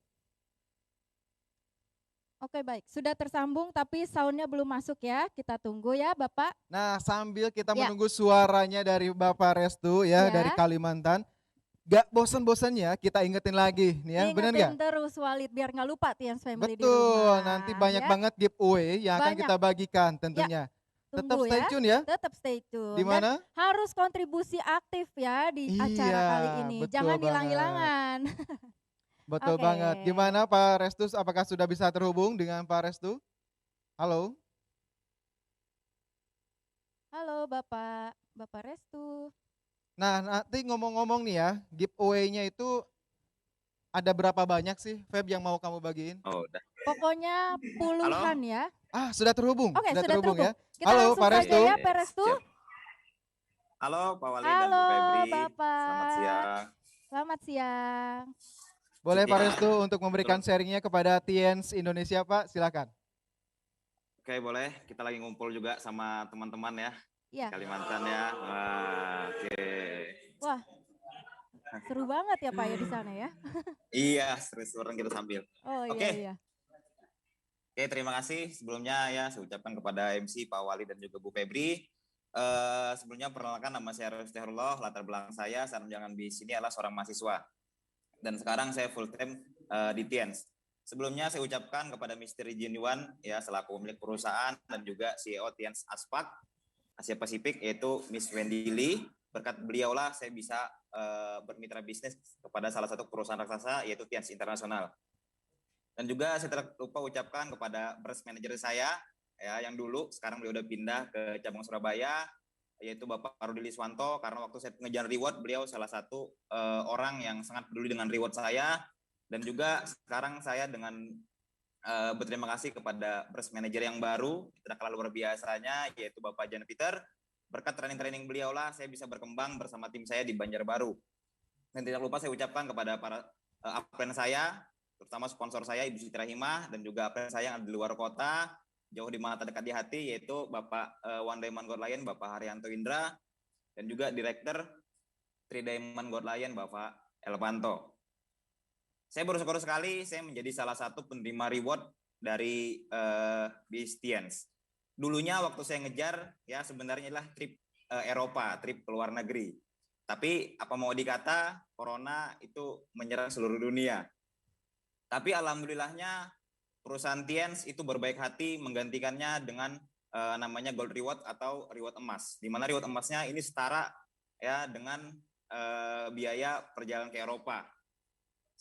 Oke baik, sudah tersambung tapi soundnya belum masuk ya. Kita tunggu ya Bapak. Nah, sambil kita Ya. menunggu suaranya dari Bapak Restu ya, Ya. dari Kalimantan. Gak bosan-bosannya kita ingetin lagi nih ya, benar nggak? Ingetin terus Walid biar nggak lupa Tians Family di Betul, rumah. nanti banyak ya. banget giveaway yang akan Banyak. kita bagikan tentunya. Tetap Tunggu stay ya. tune ya. Tetap stay tune. Di mana? Dan harus kontribusi aktif ya di acara Iya, kali ini. betul Jangan banget. hilang-hilangan. Betul Oke. banget. Gimana Pak Restu, apakah sudah bisa terhubung dengan Pak Restu? Halo? Halo Bapak, Bapak Restu. Nah, nanti ngomong-ngomong nih ya, giveaway-nya itu ada berapa banyak sih, Feb, yang mau kamu bagiin? Oh, udah. Pokoknya puluhan ya. Ah, sudah terhubung? Oke, sudah terhubung ya? Kita Halo, langsung Pak saja Restu. ya Pak Restu. Siap. Halo Pak Wali dan Bu Halo Febri. Bapak. Selamat siang. Selamat siang. Boleh Pak Ya. Restu untuk memberikan sharingnya kepada Tiens Indonesia, Pak, silakan. Oke, boleh. Kita lagi ngumpul juga sama teman-teman ya. Ya. Kalimantan ya. Wah, oke. Wah, seru banget ya Pak ya di sana ya. Iya, serius orang kita sambil. Oh Oke. iya. Oke, terima kasih sebelumnya ya saya ucapkan kepada MC Pak Wali dan juga Bu Febri. Sebelumnya perkenalkan nama saya Rustehullah, latar belakang saya saat menjalankan di sini adalah seorang mahasiswa. Dan sekarang saya full time di Tiens. Sebelumnya saya ucapkan kepada Mr. Jinwan ya selaku pemilik perusahaan dan juga CEO Tiens Aspak Asia Pasifik yaitu Miss Wendy Lee. Berkat beliaulah saya bisa bermitra bisnis kepada salah satu perusahaan raksasa yaitu Tiens Internasional. Dan juga saya tidak lupa ucapkan kepada branch manager saya ya yang dulu sekarang beliau udah pindah ke cabang Surabaya yaitu Bapak Rudi Liswanto karena waktu saya ngejar reward beliau salah satu orang yang sangat peduli dengan reward saya dan juga sekarang saya dengan berterima kasih kepada branch manager yang baru tidak kalah luar biasanya yaitu Bapak Jan Peter. Berkat training beliau lah saya bisa berkembang bersama tim saya di Banjarbaru. Dan tidak lupa saya ucapkan kepada para upline saya terutama sponsor saya Ibu Siti Rahimah dan juga upline saya yang ada di luar kota jauh di mana terdekat di hati yaitu Bapak One Diamond God Lion Bapak Haryanto Indra dan juga Direktur Three Diamond God Lion Bapak Elvanto. Saya bersyukur sekali saya menjadi salah satu penerima reward dari Tiens. Dulunya waktu saya ngejar ya sebenarnya adalah trip Eropa, trip ke luar negeri. Tapi apa mau dikata corona itu menyerang seluruh dunia. Tapi alhamdulillahnya perusahaan Tiens itu berbaik hati menggantikannya dengan namanya Gold Reward atau reward emas. Di mana reward emasnya ini setara ya dengan biaya perjalanan ke Eropa.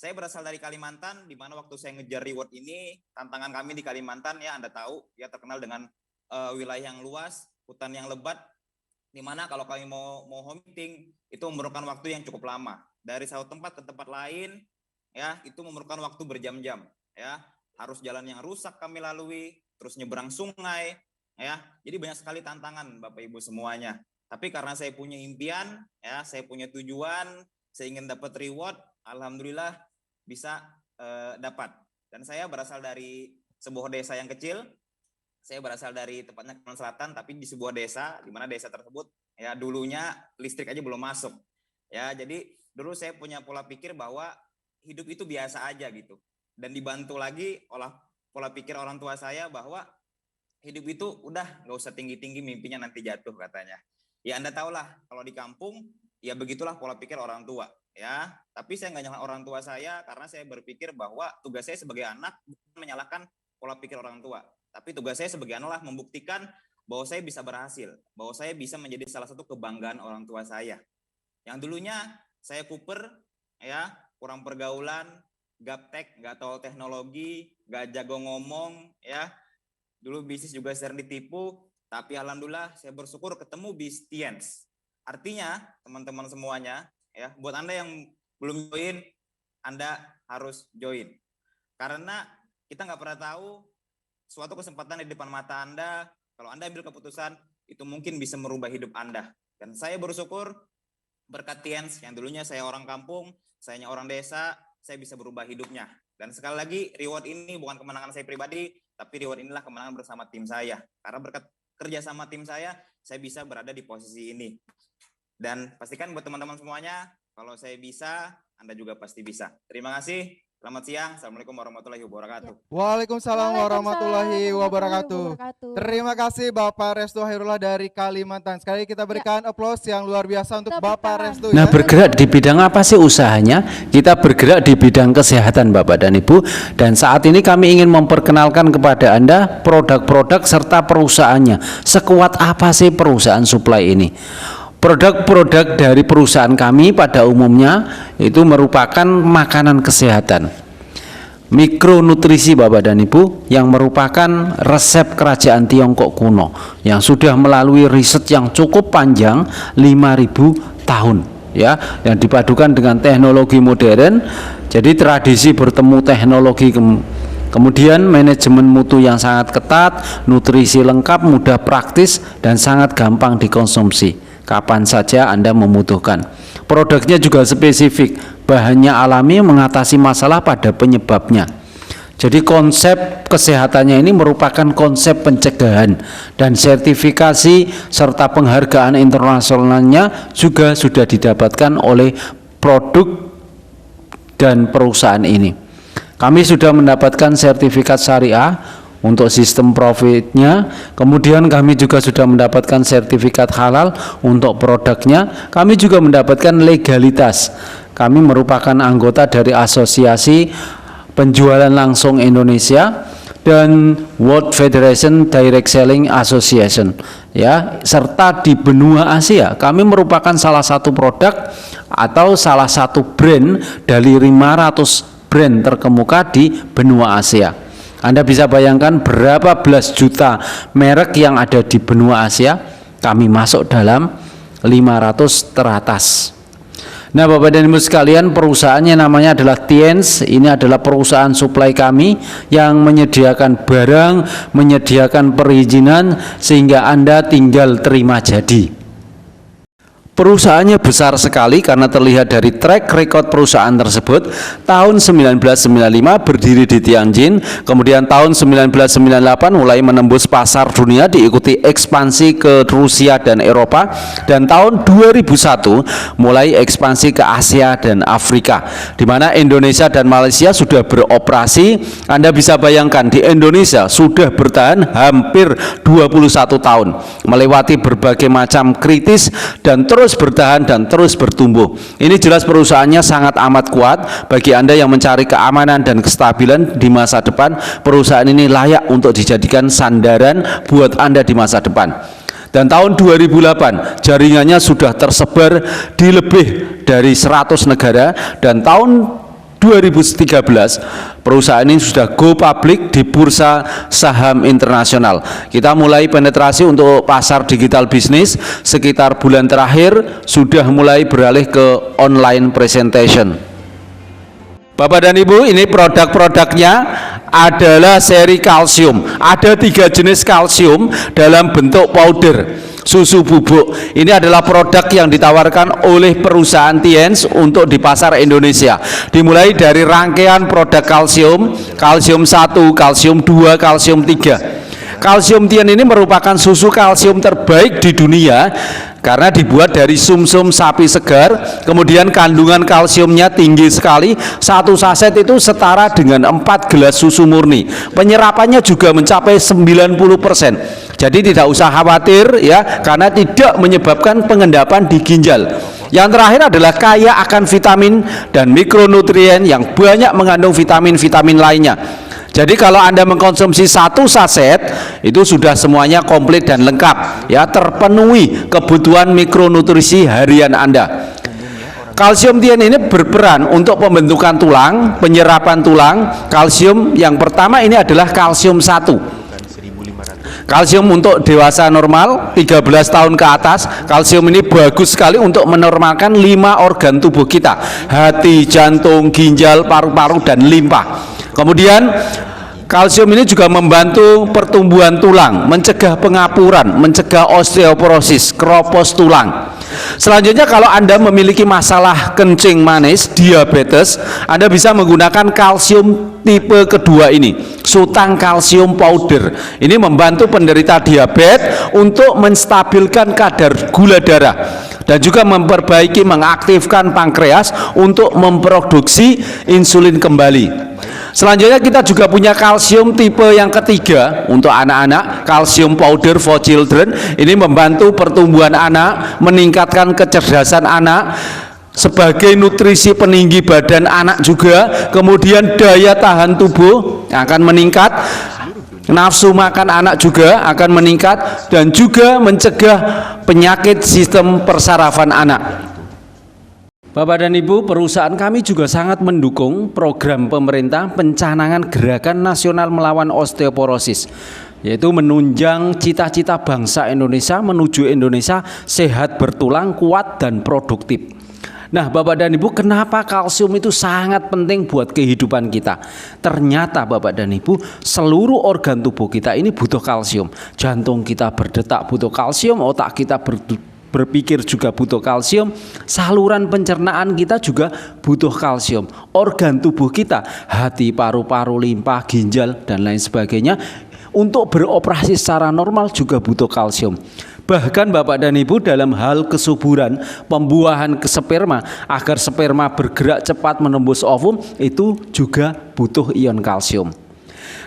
Saya berasal dari Kalimantan, di mana waktu saya ngejar reward ini, tantangan kami di Kalimantan ya Anda tahu ya terkenal dengan wilayah yang luas, hutan yang lebat, di mana kalau kami mau home meeting itu memerlukan waktu yang cukup lama. Dari satu tempat ke tempat lain ya itu memerlukan waktu berjam-jam ya. Harus jalan yang rusak kami lalui, terus nyeberang sungai ya. Jadi banyak sekali tantangan Bapak Ibu semuanya. Tapi karena saya punya impian ya, saya punya tujuan, saya ingin dapat reward, alhamdulillah bisa dapat. Dan saya berasal dari sebuah desa yang kecil. Saya berasal dari tepatnya Kalimantan Selatan, tapi di sebuah desa, di mana desa tersebut ya dulunya listrik aja belum masuk. Ya, jadi dulu saya punya pola pikir bahwa hidup itu biasa aja gitu. Dan dibantu lagi oleh pola pikir orang tua saya bahwa hidup itu udah nggak usah tinggi-tinggi mimpinya nanti jatuh katanya. Ya Anda tahulah kalau di kampung ya begitulah pola pikir orang tua ya. Tapi saya nggak nyalakan orang tua saya karena saya berpikir bahwa tugas saya sebagai anak bukan menyalahkan pola pikir orang tua. Tapi tugas saya sebagai anak lah membuktikan bahwa saya bisa berhasil, bahwa saya bisa menjadi salah satu kebanggaan orang tua saya. Yang dulunya saya kuper, ya, kurang pergaulan, gaptek, nggak tahu teknologi, nggak jago ngomong, ya. Dulu bisnis juga sering ditipu, tapi alhamdulillah saya bersyukur ketemu Tiens. Artinya teman-teman semuanya, ya, buat Anda yang belum join, Anda harus join. Karena kita nggak pernah tahu suatu kesempatan di depan mata Anda. Kalau Anda ambil keputusan, itu mungkin bisa merubah hidup Anda. Dan saya bersyukur berkat Tiens yang dulunya saya orang kampung, saya orang desa, saya bisa berubah hidupnya. Dan sekali lagi, reward ini bukan kemenangan saya pribadi, tapi reward inilah kemenangan bersama tim saya. Karena berkat kerja sama tim saya bisa berada di posisi ini. Dan pastikan buat teman-teman semuanya, kalau saya bisa, Anda juga pasti bisa. Terima kasih. Selamat siang. Assalamualaikum warahmatullahi wabarakatuh. Waalaikumsalam warahmatullahi wabarakatuh. Terima kasih Bapak Restu Hairullah dari Kalimantan. Sekali kita berikan aplaus yang luar biasa untuk Bapak Restu. Nah, bergerak di bidang apa sih usahanya? Kita bergerak di bidang kesehatan Bapak dan Ibu. Dan saat ini kami ingin memperkenalkan kepada Anda produk-produk serta perusahaannya. Sekuat apa sih perusahaan suplai ini? Produk-produk dari perusahaan kami pada umumnya itu merupakan makanan kesehatan, mikronutrisi Bapak dan Ibu, yang merupakan resep kerajaan Tiongkok kuno yang sudah melalui riset yang cukup panjang 5.000 tahun, ya, yang dipadukan dengan teknologi modern. Jadi tradisi bertemu teknologi, kemudian manajemen mutu yang sangat ketat, nutrisi lengkap, mudah praktis, dan sangat gampang dikonsumsi kapan saja Anda membutuhkan. Produknya juga spesifik, bahannya alami, mengatasi masalah pada penyebabnya. Jadi konsep kesehatannya ini merupakan konsep pencegahan, dan sertifikasi serta penghargaan internasionalnya juga sudah didapatkan oleh produk dan perusahaan ini. Kami sudah mendapatkan sertifikat syariah untuk sistem profitnya, kemudian kami juga sudah mendapatkan sertifikat halal untuk produknya. Kami juga mendapatkan legalitas. Kami merupakan anggota dari Asosiasi Penjualan Langsung Indonesia dan World Federation Direct Selling Association, ya, serta di benua Asia kami merupakan salah satu produk atau salah satu brand dari 500 brand terkemuka di benua Asia. Anda bisa bayangkan berapa belas juta merek yang ada di benua Asia, kami masuk dalam 500 teratas. Nah Bapak dan Ibu sekalian, perusahaannya namanya adalah Tiens. Ini adalah perusahaan suplai kami yang menyediakan barang, menyediakan perizinan, sehingga Anda tinggal terima jadi. Perusahaannya besar sekali karena terlihat dari track record perusahaan tersebut. Tahun 1995 berdiri di Tianjin, kemudian tahun 1998 mulai menembus pasar dunia, diikuti ekspansi ke Rusia dan Eropa, dan tahun 2001 mulai ekspansi ke Asia dan Afrika, di mana Indonesia dan Malaysia sudah beroperasi. Anda bisa bayangkan di Indonesia sudah bertahan hampir 21 tahun, melewati berbagai macam kritis dan terus bertahan dan terus bertumbuh. Ini jelas perusahaannya sangat amat kuat. Bagi Anda yang mencari keamanan dan kestabilan di masa depan, perusahaan ini layak untuk dijadikan sandaran buat Anda di masa depan. Dan tahun 2008 jaringannya sudah tersebar di lebih dari 100 negara, dan tahun 2013 perusahaan ini sudah go public di bursa saham internasional. Kita mulai penetrasi untuk pasar digital bisnis sekitar bulan terakhir, sudah mulai beralih ke online presentation. Bapak dan Ibu, ini produk-produknya adalah seri kalsium. Ada 3 jenis kalsium dalam bentuk powder, susu bubuk. Ini adalah produk yang ditawarkan oleh perusahaan Tiens untuk di pasar Indonesia. Dimulai dari rangkaian produk kalsium, kalsium 1, kalsium 2, kalsium 3. Kalsium Tiens ini merupakan susu kalsium terbaik di dunia karena dibuat dari sumsum sapi segar, kemudian kandungan kalsiumnya tinggi sekali. Satu saset itu setara dengan 4 gelas susu murni. Penyerapannya juga mencapai 90%. Jadi tidak usah khawatir ya, karena tidak menyebabkan pengendapan di ginjal. Yang terakhir adalah kaya akan vitamin dan mikronutrien yang banyak mengandung vitamin-vitamin lainnya. Jadi kalau Anda mengkonsumsi 1 saset itu sudah semuanya komplit dan lengkap, ya, terpenuhi kebutuhan mikronutrisi harian Anda. Kalsium tian ini berperan untuk pembentukan tulang, penyerapan tulang. Kalsium yang pertama ini adalah kalsium 1. Kalsium untuk dewasa normal 13 tahun ke atas. Kalsium ini bagus sekali untuk menormalkan 5 organ tubuh kita: hati, jantung, ginjal, paru-paru, dan limpa. Kemudian kalsium ini juga membantu pertumbuhan tulang, mencegah pengapuran, mencegah osteoporosis, keropos tulang. Selanjutnya, kalau Anda memiliki masalah kencing manis, diabetes, Anda bisa menggunakan kalsium tipe kedua ini, Sutang kalsium powder. Ini membantu penderita diabetes untuk menstabilkan kadar gula darah dan juga memperbaiki, mengaktifkan pankreas untuk memproduksi insulin kembali. Selanjutnya kita juga punya kalsium tipe yang ketiga untuk anak-anak, kalsium powder for children. Ini membantu pertumbuhan anak, meningkatkan kecerdasan anak, sebagai nutrisi peninggi badan anak juga. Kemudian daya tahan tubuh akan meningkat, nafsu makan anak juga akan meningkat, dan juga mencegah penyakit sistem persarafan anak. Bapak dan Ibu, perusahaan kami juga sangat mendukung program pemerintah pencanangan Gerakan Nasional Melawan Osteoporosis, yaitu menunjang cita-cita bangsa Indonesia menuju Indonesia sehat, bertulang, kuat, dan produktif. Nah, Bapak dan Ibu, kenapa kalsium itu sangat penting buat kehidupan kita? Ternyata Bapak dan Ibu, seluruh organ tubuh kita ini butuh kalsium. Jantung kita berdetak butuh kalsium, otak kita berpikir juga butuh kalsium, saluran pencernaan kita juga butuh kalsium, organ tubuh kita, hati, paru-paru, limpa, ginjal, dan lain sebagainya, untuk beroperasi secara normal juga butuh kalsium. Bahkan Bapak dan Ibu, dalam hal kesuburan, pembuahan ke sperma, agar sperma bergerak cepat menembus ovum, itu juga butuh ion kalsium.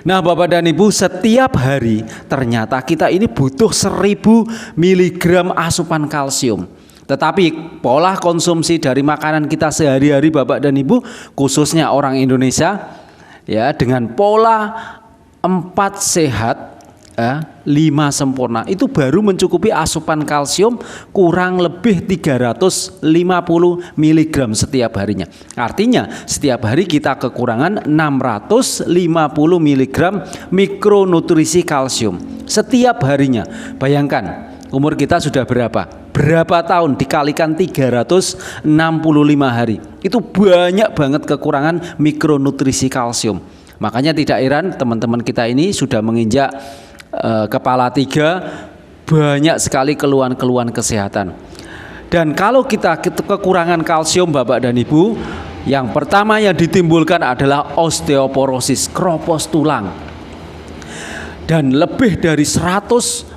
Nah, Bapak dan Ibu, setiap hari ternyata kita ini butuh 1000 mg asupan kalsium. Tetapi pola konsumsi dari makanan kita sehari-hari Bapak dan Ibu, khususnya orang Indonesia, ya, dengan pola 4 sehat, 5 sempurna, itu baru mencukupi asupan kalsium kurang lebih 350 mg setiap harinya. Artinya setiap hari kita kekurangan 650 mg mikronutrisi kalsium setiap harinya. Bayangkan umur kita sudah berapa tahun dikalikan 365 hari, itu banyak banget kekurangan mikronutrisi kalsium. Makanya tidak heran teman-teman kita ini sudah menginjak kepala 3, banyak sekali keluhan-keluhan kesehatan. Dan kalau kita kekurangan kalsium Bapak dan Ibu, yang pertama yang ditimbulkan adalah osteoporosis, keropos tulang, dan lebih dari 100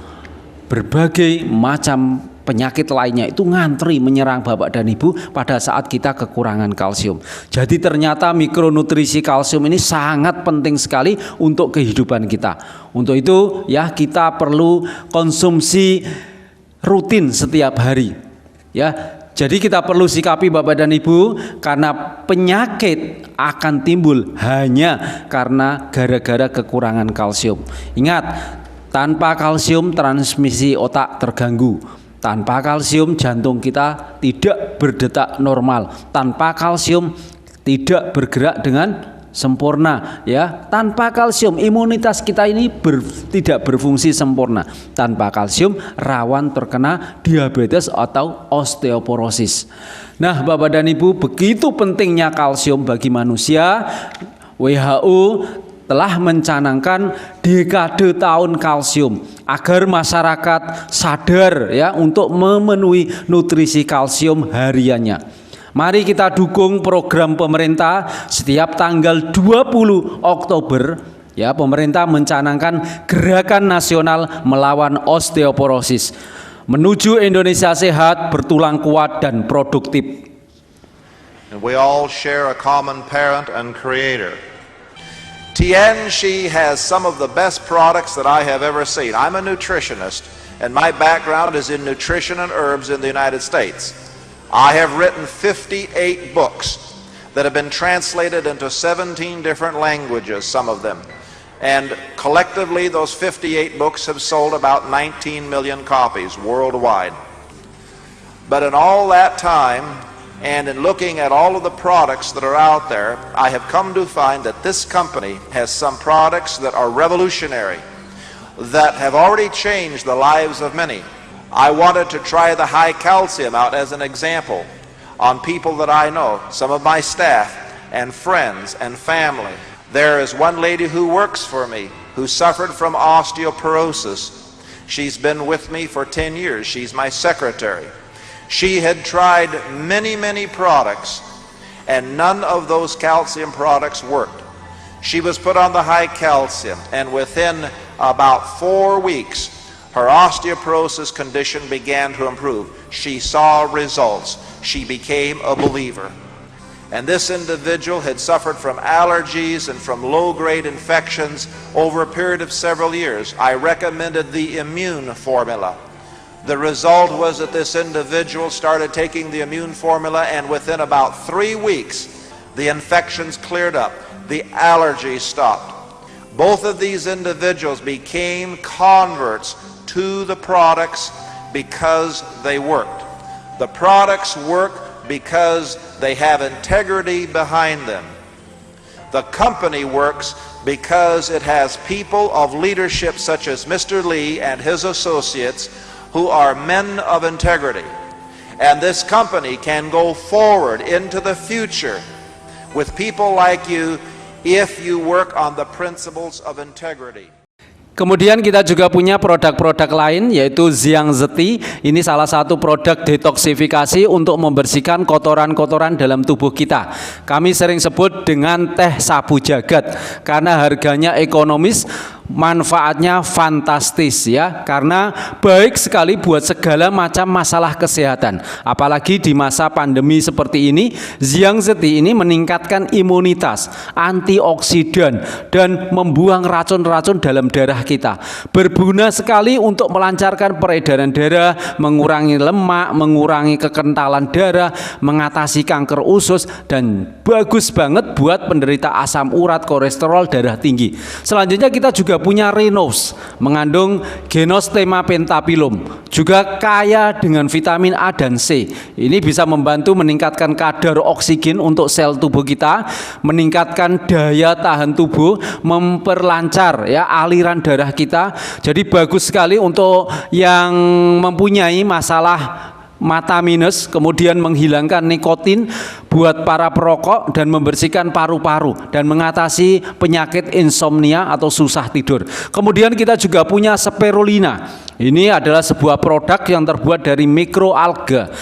berbagai macam penyakit lainnya itu ngantri menyerang Bapak dan Ibu pada saat kita kekurangan kalsium. Jadi ternyata mikronutrisi kalsium ini sangat penting sekali untuk kehidupan kita. Untuk itu ya, kita perlu konsumsi rutin setiap hari. Ya, jadi kita perlu sikapi Bapak dan Ibu, karena penyakit akan timbul hanya karena gara-gara kekurangan kalsium. Ingat, tanpa kalsium transmisi otak terganggu. Tanpa kalsium jantung kita tidak berdetak normal. Tanpa kalsium tidak bergerak dengan sempurna, ya. Tanpa kalsium imunitas kita ini tidak berfungsi sempurna. Tanpa kalsium rawan terkena diabetes atau osteoporosis. Nah, Bapak dan Ibu, begitu pentingnya kalsium bagi manusia. WHO telah mencanangkan dekade tahun kalsium agar masyarakat sadar ya untuk memenuhi nutrisi kalsium hariannya. Mari kita dukung program pemerintah. Setiap tanggal 20 Oktober ya, pemerintah mencanangkan Gerakan Nasional Melawan Osteoporosis menuju Indonesia sehat, bertulang kuat, dan produktif. And we all share a common parent and creator. Tianxi has some of the best products that I have ever seen. I'm a nutritionist, and my background is in nutrition and herbs in the United States. I have written 58 books that have been translated into 17 different languages, some of them. And collectively, those 58 books have sold about 19 million copies worldwide. But in all that time, and in looking at all of the products that are out there, I have come to find that this company has some products that are revolutionary, that have already changed the lives of many. I wanted to try the high calcium out as an example on people that I know, some of my staff and friends and family. There is one lady who works for me who suffered from osteoporosis. She's been with me for 10 years. She's my secretary. She had tried many products, and none of those calcium products worked. She was put on the high calcium, and within about 4 weeks, her osteoporosis condition began to improve. She saw results. She became a believer. And this individual had suffered from allergies and from low-grade infections over a period of several years. I recommended the immune formula. The result was that this individual started taking the immune formula, and within about 3 weeks, the infections cleared up, the allergies stopped. Both of these individuals became converts to the products because they worked. The products work because they have integrity behind them. The company works because it has people of leadership such as Mr. Lee and his associates who are men of integrity. And this company can go forward into the future with people like you if you work on the principles of integrity. Kemudian kita juga punya produk-produk lain, yaitu Xiangzeti. Ini salah satu produk detoksifikasi untuk membersihkan kotoran-kotoran dalam tubuh kita. Kami sering sebut dengan teh sabu jagat karena harganya ekonomis, manfaatnya fantastis ya, karena baik sekali buat segala macam masalah kesehatan. Apalagi di masa pandemi seperti ini, Xiangzeti ini meningkatkan imunitas, antioksidan, dan membuang racun-racun dalam darah kita. Berguna sekali untuk melancarkan peredaran darah, mengurangi lemak, mengurangi kekentalan darah, mengatasi kanker usus, dan bagus banget buat penderita asam urat, kolesterol, darah tinggi. Selanjutnya kita juga punya Renose, mengandung Genostema pentapilum, juga kaya dengan vitamin A dan C. Ini bisa membantu meningkatkan kadar oksigen untuk sel tubuh kita, meningkatkan daya tahan tubuh, memperlancar ya aliran darah kita. Jadi bagus sekali untuk yang mempunyai masalah mata minus, kemudian menghilangkan nikotin buat para perokok dan membersihkan paru-paru dan mengatasi penyakit insomnia atau susah tidur. Kemudian kita juga punya spirulina. Ini adalah sebuah produk yang terbuat dari mikroalga.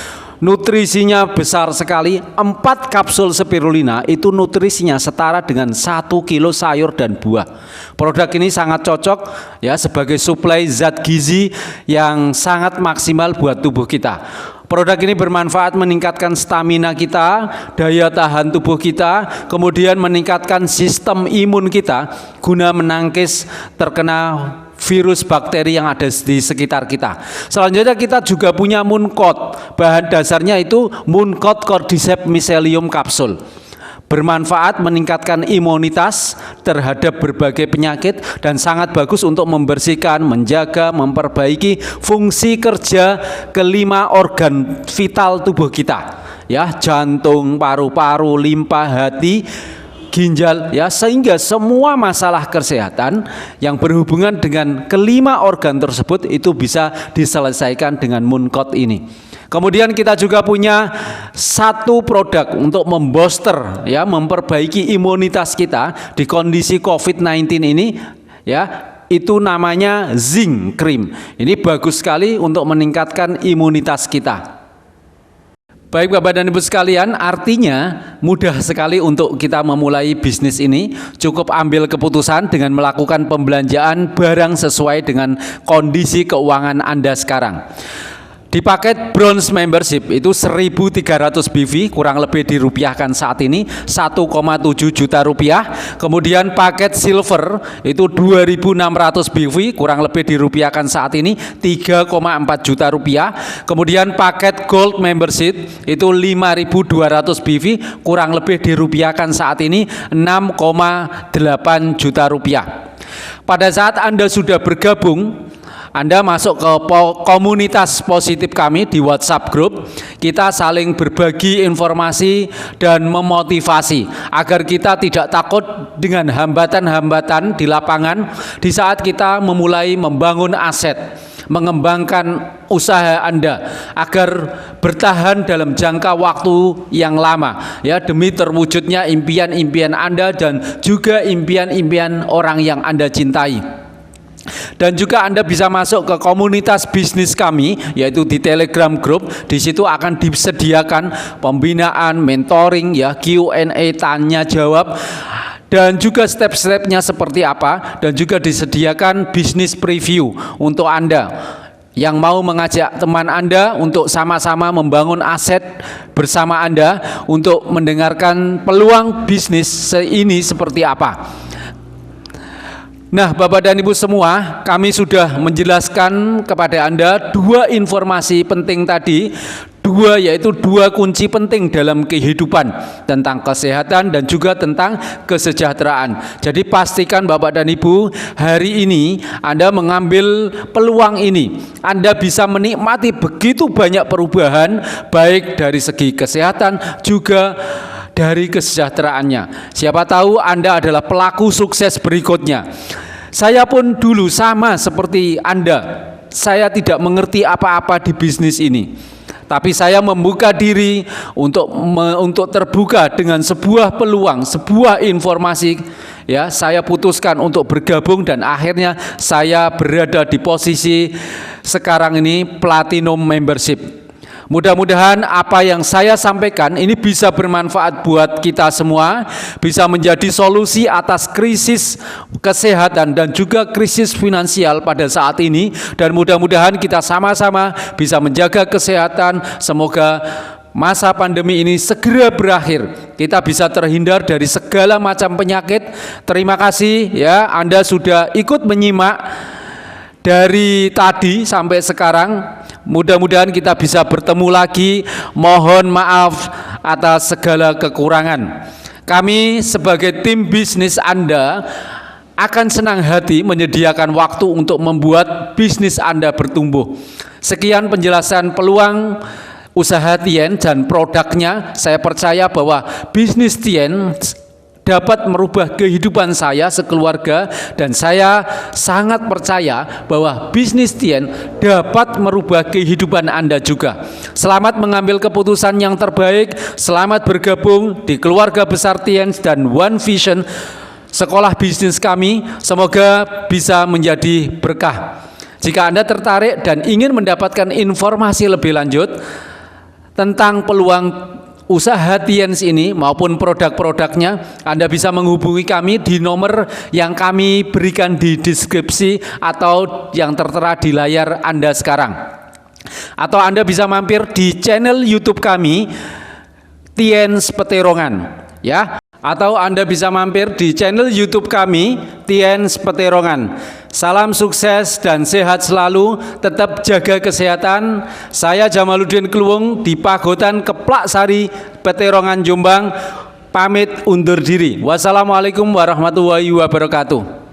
Nutrisinya besar sekali. 4 kapsul spirulina itu nutrisinya setara dengan 1 kilo sayur dan buah. Produk ini sangat cocok ya sebagai suplai zat gizi yang sangat maksimal buat tubuh kita. Produk ini bermanfaat meningkatkan stamina kita, daya tahan tubuh kita, kemudian meningkatkan sistem imun kita guna menangkis terkena virus bakteri yang ada di sekitar kita. Selanjutnya kita juga punya Mooncott. Bahan dasarnya itu Mooncott Cordyceps Mycelium kapsul. Bermanfaat meningkatkan imunitas terhadap berbagai penyakit dan sangat bagus untuk membersihkan, menjaga, memperbaiki fungsi kerja kelima organ vital tubuh kita. Ya, jantung, paru-paru, limpa, hati, ginjal ya, sehingga semua masalah kesehatan yang berhubungan dengan kelima organ tersebut itu bisa diselesaikan dengan Mooncott ini. Kemudian kita juga punya satu produk untuk membooster ya, memperbaiki imunitas kita di kondisi COVID-19 ini ya, itu namanya Zinc Cream. Ini bagus sekali untuk meningkatkan imunitas kita. Baik Bapak dan Ibu sekalian, artinya mudah sekali untuk kita memulai bisnis ini. Cukup ambil keputusan dengan melakukan pembelanjaan barang sesuai dengan kondisi keuangan Anda sekarang. Di paket bronze membership itu 1.300 BV, kurang lebih dirupiahkan saat ini 1,7 juta rupiah. Kemudian paket silver itu 2.600 BV, kurang lebih dirupiahkan saat ini 3,4 juta rupiah. Kemudian paket gold membership itu 5.200 BV, kurang lebih dirupiahkan saat ini 6,8 juta rupiah. Pada saat Anda sudah bergabung, Anda masuk ke komunitas positif kami di WhatsApp group, kita saling berbagi informasi dan memotivasi agar kita tidak takut dengan hambatan-hambatan di lapangan di saat kita memulai membangun aset, mengembangkan usaha Anda agar bertahan dalam jangka waktu yang lama, ya, demi terwujudnya impian-impian Anda dan juga impian-impian orang yang Anda cintai. Dan juga Anda bisa masuk ke komunitas bisnis kami, yaitu di Telegram Group. Di situ akan disediakan pembinaan, mentoring, ya, Q&A, tanya jawab, dan juga step-stepnya seperti apa, dan juga disediakan bisnis preview untuk Anda yang mau mengajak teman Anda untuk sama-sama membangun aset bersama Anda untuk mendengarkan peluang bisnis ini seperti apa. Nah, Bapak dan Ibu semua, kami sudah menjelaskan kepada Anda dua informasi penting tadi, yaitu dua kunci penting dalam kehidupan, tentang kesehatan dan juga tentang kesejahteraan. Jadi pastikan Bapak dan Ibu, hari ini Anda mengambil peluang ini. Anda bisa menikmati begitu banyak perubahan, baik dari segi kesehatan juga dari kesejahteraannya. Siapa tahu Anda adalah pelaku sukses berikutnya. Saya pun dulu sama seperti Anda. Saya tidak mengerti apa-apa di bisnis ini. Tapi saya membuka diri untuk terbuka dengan sebuah peluang, sebuah informasi, ya, saya putuskan untuk bergabung dan akhirnya saya berada di posisi sekarang ini Platinum Membership. Mudah-mudahan apa yang saya sampaikan ini bisa bermanfaat buat kita semua, bisa menjadi solusi atas krisis kesehatan dan juga krisis finansial pada saat ini, dan mudah-mudahan kita sama-sama bisa menjaga kesehatan. Semoga masa pandemi ini segera berakhir, kita bisa terhindar dari segala macam penyakit. Terima kasih, ya, Anda sudah ikut menyimak dari tadi sampai sekarang. Mudah-mudahan kita bisa bertemu lagi. Mohon maaf atas segala kekurangan. Kami sebagai tim bisnis Anda akan senang hati menyediakan waktu untuk membuat bisnis Anda bertumbuh. Sekian penjelasan peluang usaha Tien dan produknya. Saya percaya bahwa bisnis Tien dapat merubah kehidupan saya sekeluarga, dan saya sangat percaya bahwa bisnis Tien dapat merubah kehidupan Anda juga. Selamat mengambil keputusan yang terbaik. Selamat bergabung di keluarga besar Tien dan One Vision, sekolah bisnis kami. Semoga bisa menjadi berkah. Jika Anda tertarik dan ingin mendapatkan informasi lebih lanjut tentang peluang usaha Tiens ini maupun produk-produknya, Anda bisa menghubungi kami di nomor yang kami berikan di deskripsi atau yang tertera di layar Anda sekarang. Atau Anda bisa mampir di channel YouTube kami Tiens Peterongan, ya. Atau Anda bisa mampir di channel YouTube kami Tiens Peterongan. Salam sukses dan sehat selalu. Tetap jaga kesehatan. Saya Jamaluddin Kluwung di Pagotan Keplak Sari, Peterongan, Jombang, pamit undur diri. Wassalamualaikum warahmatullahi wabarakatuh.